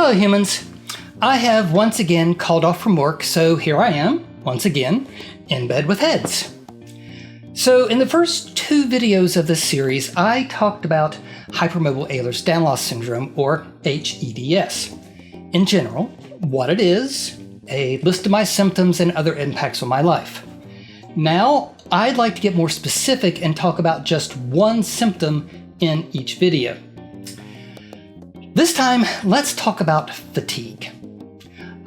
Hello humans, I have once again called off from work, so here I am, once again, in bed with hEDS. So in the first two videos of this series, I talked about hypermobile Ehlers-Danlos Syndrome, or hEDS. In general, what it is, a list of my symptoms and other impacts on my life. Now, I'd like to get more specific and talk about just one symptom in each video. This time, let's talk about fatigue.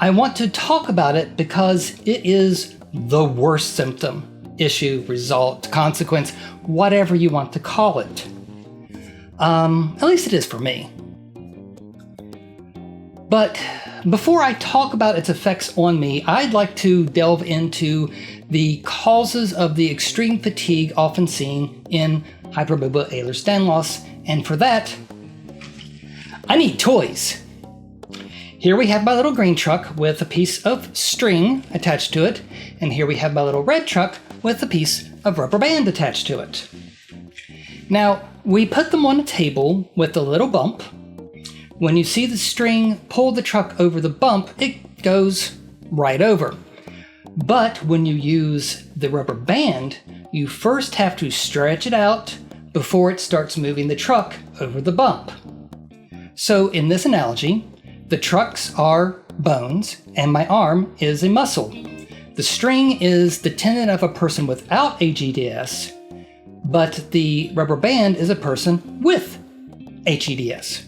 I want to talk about it because it is the worst symptom, issue, result, consequence, whatever you want to call it. At least it is for me. But before I talk about its effects on me, I'd like to delve into the causes of the extreme fatigue often seen in hypermobile Ehlers-Danlos, and for that, I need toys. Here we have my little green truck with a piece of string attached to it, and here we have my little red truck with a piece of rubber band attached to it. Now, we put them on a table with a little bump. When you see the string pull the truck over the bump, it goes right over. But when you use the rubber band, you first have to stretch it out before it starts moving the truck over the bump. So in this analogy, the trucks are bones and my arm is a muscle. The string is the tendon of a person without hEDS, but the rubber band is a person with hEDS.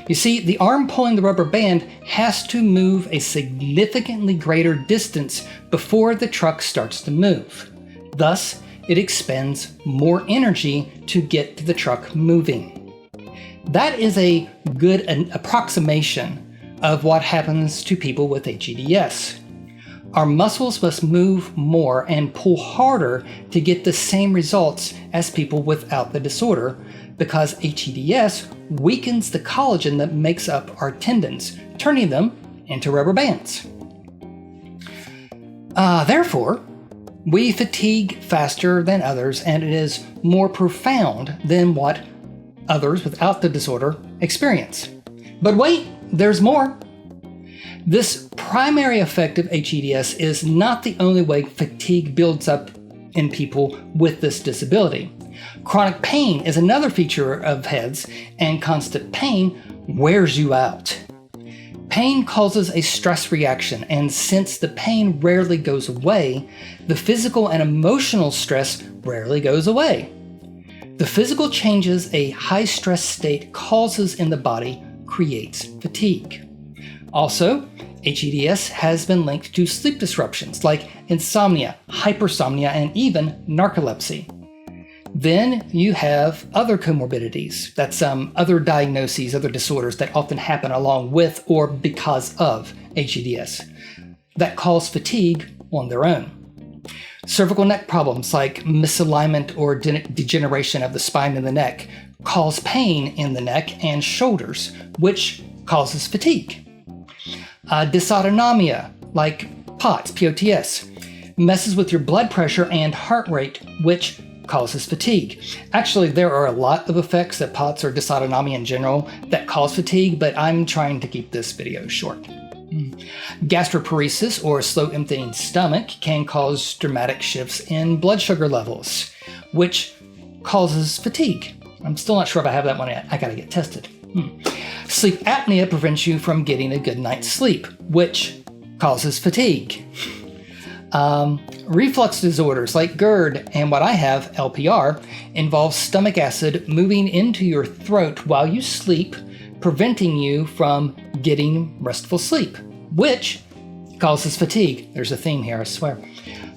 You see, the arm pulling the rubber band has to move a significantly greater distance before the truck starts to move. Thus, it expends more energy to get the truck moving. That is a good approximation of what happens to people with hEDS. Our muscles must move more and pull harder to get the same results as people without the disorder, because hEDS weakens the collagen that makes up our tendons, turning them into rubber bands. Therefore, we fatigue faster than others, and it is more profound than what others without the disorder experience. But wait, there's more. This primary effect of hEDS is not the only way fatigue builds up in people with this disability. Chronic pain is another feature of hEDS, and constant pain wears you out. Pain causes a stress reaction, and since the pain rarely goes away, the physical and emotional stress rarely goes away. The physical changes a high-stress state causes in the body creates fatigue. Also, hEDS has been linked to sleep disruptions like insomnia, hypersomnia, and even narcolepsy. Then you have other comorbidities, that's other diagnoses, other disorders that often happen along with or because of hEDS that cause fatigue on their own. Cervical neck problems like misalignment or degeneration of the spine and the neck cause pain in the neck and shoulders, which causes fatigue. Dysautonomia, like POTS, P-O-T-S, messes with your blood pressure and heart rate, which causes fatigue. Actually, there are a lot of effects that POTS or dysautonomia in general that cause fatigue, but I'm trying to keep this video short. Gastroparesis, or slow emptying stomach, can cause dramatic shifts in blood sugar levels, which causes fatigue. I'm still not sure if I have that one yet. I gotta get tested. Sleep apnea prevents you from getting a good night's sleep, which causes fatigue. Reflux disorders like GERD and what I have, LPR, involve stomach acid moving into your throat while you sleep, preventing you from getting restful sleep, which causes fatigue. There's a theme here, I swear.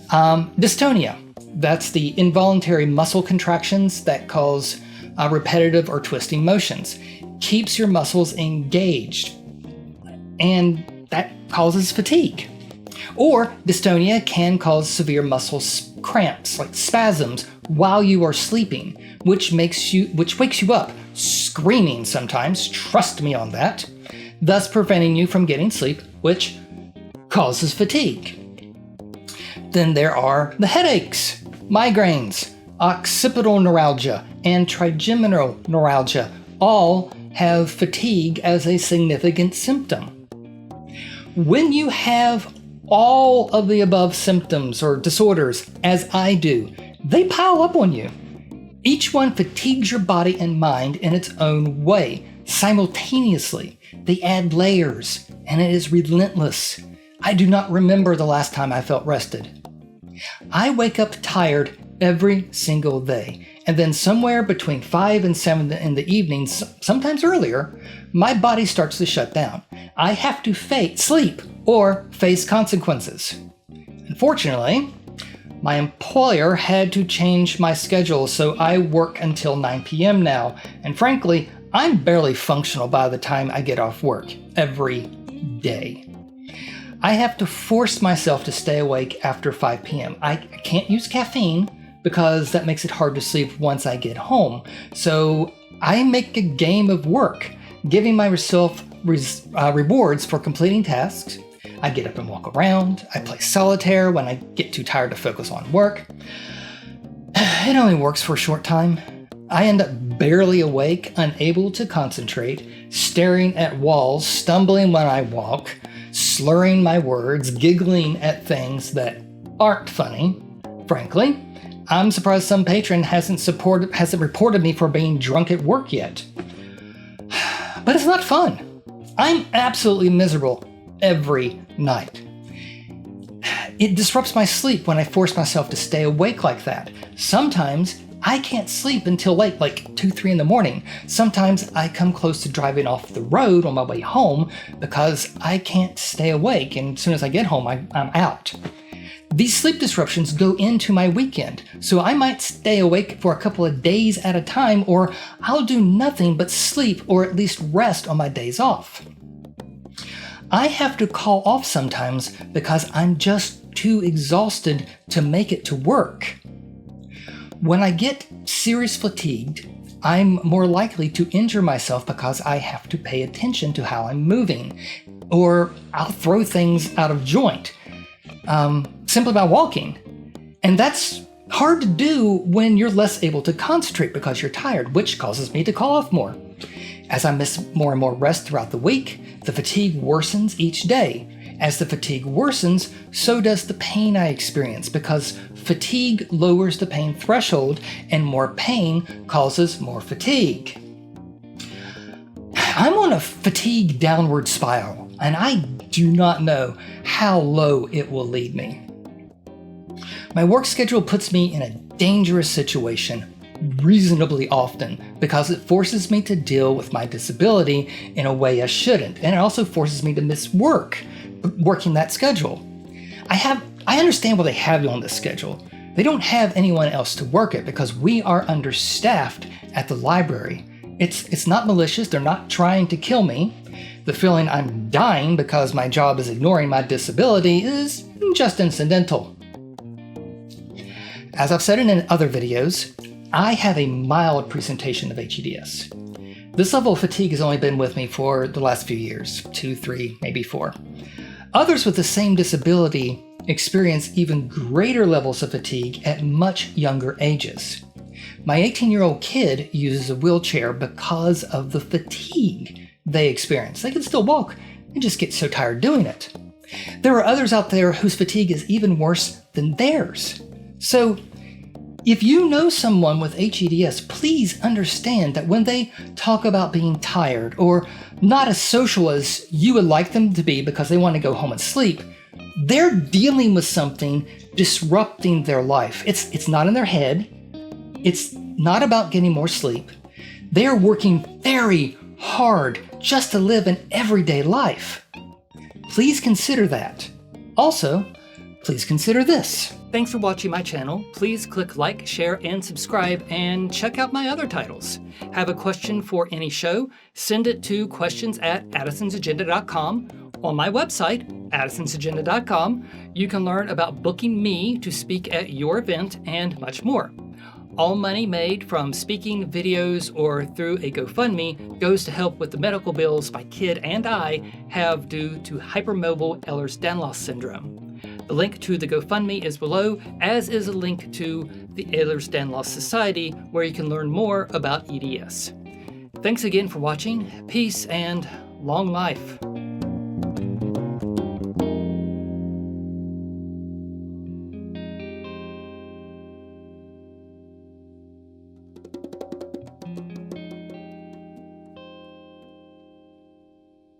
Dystonia, that's the involuntary muscle contractions that cause repetitive or twisting motions, keeps your muscles engaged, and that causes fatigue. Or dystonia can cause severe muscle cramps, like spasms, while you are sleeping, which wakes you up, screaming sometimes, trust me on that, thus preventing you from getting sleep, which causes fatigue. Then there are the headaches, migraines, occipital neuralgia, and trigeminal neuralgia, all have fatigue as a significant symptom. When you have all of the above symptoms or disorders, as I do, they pile up on you. Each one fatigues your body and mind in its own way, simultaneously. They add layers, and it is relentless. I do not remember the last time I felt rested. I wake up tired every single day, and then somewhere between 5 and 7 in the evening, sometimes earlier, my body starts to shut down. I have to sleep or face consequences. Unfortunately, my employer had to change my schedule, so I work until 9 p.m. now, and frankly, I'm barely functional by the time I get off work every day. I have to force myself to stay awake after 5 p.m. I can't use caffeine because that makes it hard to sleep once I get home, so I make a game of work, giving myself rewards for completing tasks. I get up and walk around. I play solitaire when I get too tired to focus on work. It only works for a short time. I end up barely awake, unable to concentrate, staring at walls, stumbling when I walk, slurring my words, giggling at things that aren't funny. Frankly, I'm surprised some patron hasn't reported me for being drunk at work yet. But it's not fun. I'm absolutely miserable every night. It disrupts my sleep when I force myself to stay awake like that. Sometimes I can't sleep until late, like 2, 3 in the morning. Sometimes I come close to driving off the road on my way home because I can't stay awake, and as soon as I get home, I'm out. These sleep disruptions go into my weekend, so I might stay awake for a couple of days at a time, or I'll do nothing but sleep or at least rest on my days off. I have to call off sometimes because I'm just too exhausted to make it to work. When I get serious fatigued, I'm more likely to injure myself because I have to pay attention to how I'm moving, or I'll throw things out of joint simply by walking. And that's hard to do when you're less able to concentrate because you're tired, which causes me to call off more. As I miss more and more rest throughout the week, the fatigue worsens each day. As the fatigue worsens, so does the pain I experience, because fatigue lowers the pain threshold, and more pain causes more fatigue. I'm on a fatigue downward spiral, and I do not know how low it will lead me. My work schedule puts me in a dangerous situation reasonably often because it forces me to deal with my disability in a way I shouldn't, and it also forces me to miss working that schedule. I understand why they have you on this schedule. They don't have anyone else to work it because we are understaffed at the library. It's not malicious. They're not trying to kill me. The feeling I'm dying because my job is ignoring my disability is just incidental. As I've said in other videos, I have a mild presentation of hEDS. This level of fatigue has only been with me for the last few years, 2, 3, maybe 4. Others with the same disability experience even greater levels of fatigue at much younger ages. My 18-year-old kid uses a wheelchair because of the fatigue they experience. They can still walk, they just get so tired doing it. There are others out there whose fatigue is even worse than theirs. So, if you know someone with hEDS, please understand that when they talk about being tired or not as social as you would like them to be because they want to go home and sleep, they're dealing with something disrupting their life. It's not in their head. It's not about getting more sleep. They are working very hard just to live an everyday life. Please consider that. Also, please consider this. Thanks for watching my channel. Please click like, share, and subscribe, and check out my other titles. Have a question for any show? Send it to questions@addisonsagenda.com. On my website, addisonsagenda.com, you can learn about booking me to speak at your event and much more. All money made from speaking, videos, or through a GoFundMe goes to help with the medical bills my kid and I have due to hypermobile Ehlers-Danlos Syndrome. The link to the GoFundMe is below, as is a link to the Ehlers-Danlos Society, where you can learn more about EDS. Thanks again for watching. Peace and long life.